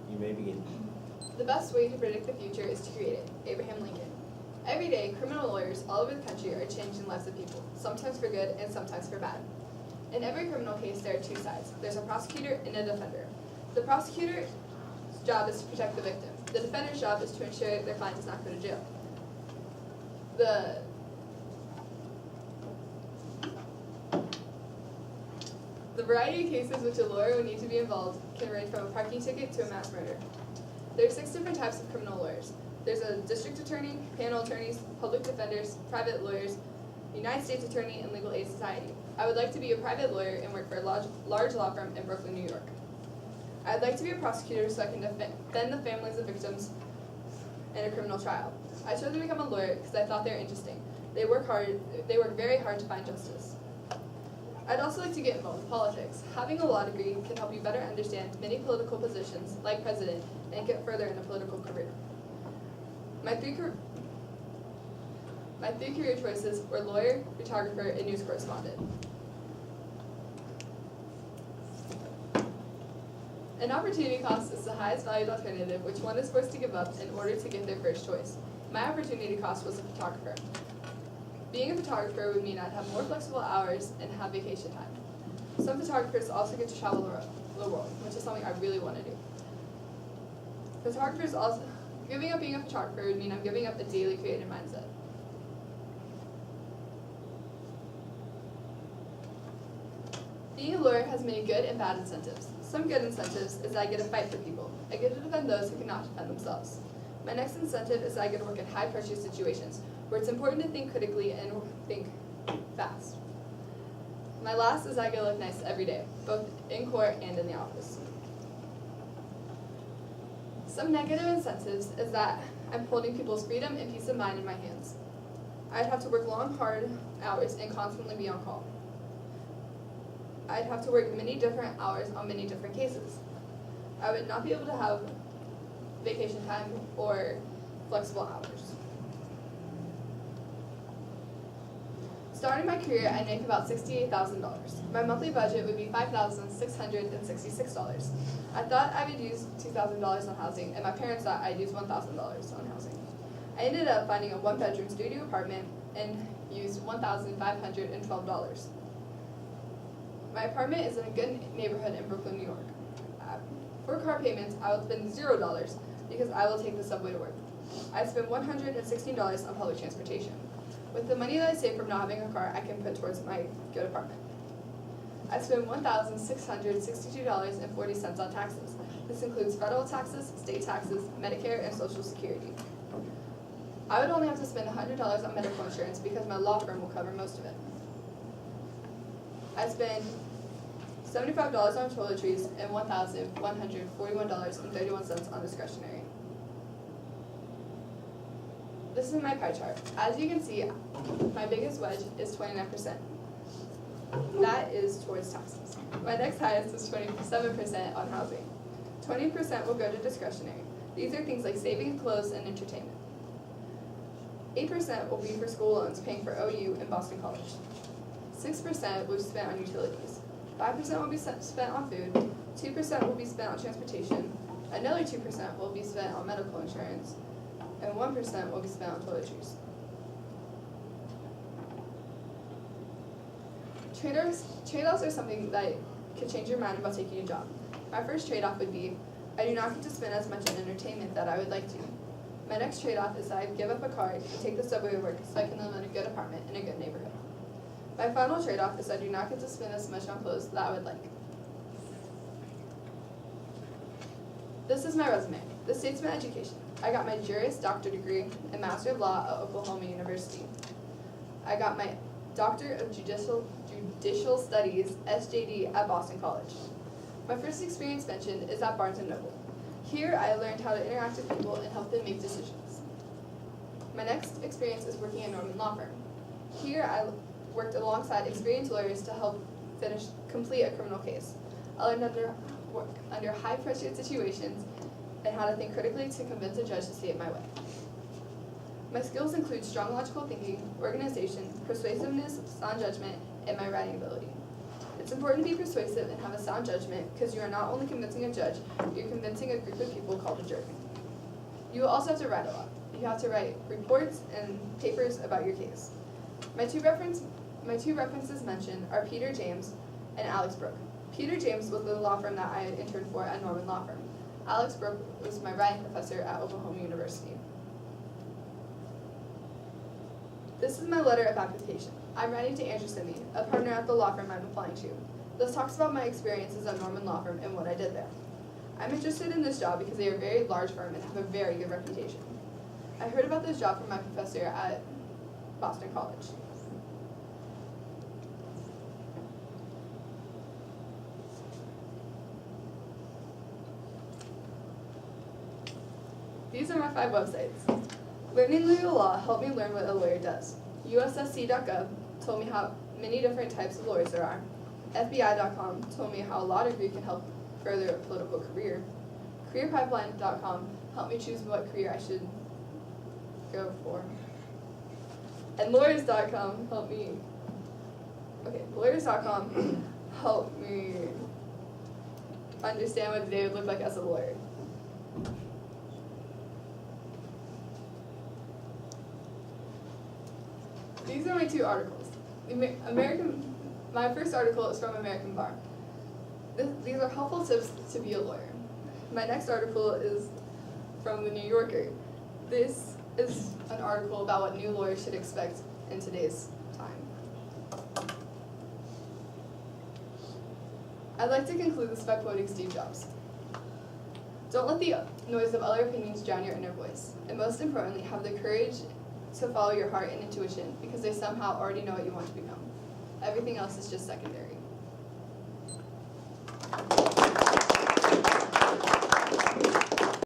You may begin. The best way to predict the future is to create it. Abraham Lincoln. Every day, criminal lawyers all over the country are changing the lives of people, sometimes for good and sometimes for bad. In every criminal case, there are two sides. There's a prosecutor and a defender. The prosecutor's job is to protect the victim. The defender's job is to ensure their client does not go to jail. The variety of cases which a lawyer would need to be involved can range from a parking ticket to a mass murder. There are 6 different types of criminal lawyers. There's a district attorney, panel attorneys, public defenders, private lawyers, United States Attorney, and Legal Aid Society. I would like to be a private lawyer and work for a large law firm in Brooklyn, New York. I'd like to be a prosecutor so I can defend the families of victims in a criminal trial. I chose to become a lawyer because I thought they were interesting. They work very hard to find justice. I'd also like to get involved with politics. Having a law degree can help you better understand many political positions, like president, and get further in a political career. My three career choices were lawyer, photographer, and news correspondent. An opportunity cost is the highest valued alternative which one is forced to give up in order to get their first choice. My opportunity cost was a photographer. Being a photographer would mean I'd have more flexible hours and have vacation time. Some photographers also get to travel the world, which is something I really want to do. Giving up being a photographer would mean I'm giving up a daily creative mindset. Being a lawyer has many good and bad incentives. Some good incentives is that I get to fight for people. I get to defend those who cannot defend themselves. My next incentive is that I get to work in high-pressure situations, where it's important to think critically and think fast. My last is I get to look nice every day, both in court and in the office. Some negative incentives is that I'm holding people's freedom and peace of mind in my hands. I'd have to work long, hard hours and constantly be on call. I'd have to work many different hours on many different cases. I would not be able to have vacation time or flexible hours. Starting my career, I make about $68,000. My monthly budget would be $5,666. I thought I would use $2,000 on housing, and my parents thought I'd use $1,000 on housing. I ended up finding a 1-bedroom studio apartment and used $1,512. My apartment is in a good neighborhood in Brooklyn, New York. For car payments, I will spend $0 because I will take the subway to work. I spend $116 on public transportation. With the money that I save from not having a car, I can put towards my good apartment. I spend $1,662.40 on taxes. This includes federal taxes, state taxes, Medicare, and Social Security. I would only have to spend $100 on medical insurance because my law firm will cover most of it. I spend $75 on toiletries and $1,141.31 on discretionary. This is my pie chart. As you can see, my biggest wedge is 29%. That is towards taxes. My next highest is 27% on housing. 20% will go to discretionary. These are things like saving, clothes, and entertainment. 8% will be for school loans, paying for OU and Boston College. 6% will be spent on utilities. 5% will be spent on food. 2% will be spent on transportation. Another 2% will be spent on medical insurance. And 1% will be spent on toiletries. Trade-offs are something that could change your mind about taking a job. My first trade-off would be, I do not get to spend as much on entertainment that I would like to. My next trade-off is that I give up a car and take the subway to work so I can live in a good apartment in a good neighborhood. My final trade-off is I do not get to spend as much on clothes that I would like. This is my resume. This states my education. I got my Juris Doctor degree and Master of Law at Oklahoma University. I got my Doctor of Judicial Studies, SJD, at Boston College. My first experience mentioned is at Barnes & Noble. Here I learned how to interact with people and help them make decisions. My next experience is working at Norman Law Firm. Here I worked alongside experienced lawyers to help complete a criminal case. I learned under high-pressure situations and how to think critically to convince a judge to see it my way. My skills include strong logical thinking, organization, persuasiveness, sound judgment, and my writing ability. It's important to be persuasive and have a sound judgment because you are not only convincing a judge, you're convincing a group of people called a jury. You will also have to write a lot. You have to write reports and papers about your case. My two references mentioned are Peter James and Alex Brooke. Peter James was the law firm that I interned for at Norman Law Firm. Alex Brooke was my writing professor at Oklahoma University. This is my letter of application. I'm writing to Andrew Simi, a partner at the law firm I'm applying to. This talks about my experiences at Norman Law Firm and what I did there. I'm interested in this job because they are a very large firm and have a very good reputation. I heard about this job from my professor at Boston College. These are my 5 websites. Learning Legal Law helped me learn what a lawyer does. USSC.gov told me how many different types of lawyers there are. FBI.com told me how a law degree can help further a political career. CareerPipeline.com helped me choose what career I should go for. And Lawyers.com helped me understand what the day would look like as a lawyer. These are my 2 articles. My first article is from American Bar. These are helpful tips to be a lawyer. My next article is from the New Yorker. This is an article about what new lawyers should expect in today's time. I'd like to conclude this by quoting Steve Jobs. Don't let the noise of other opinions drown your inner voice. And most importantly, have the courage to follow your heart and intuition because they somehow already know what you want to become. Everything else is just secondary.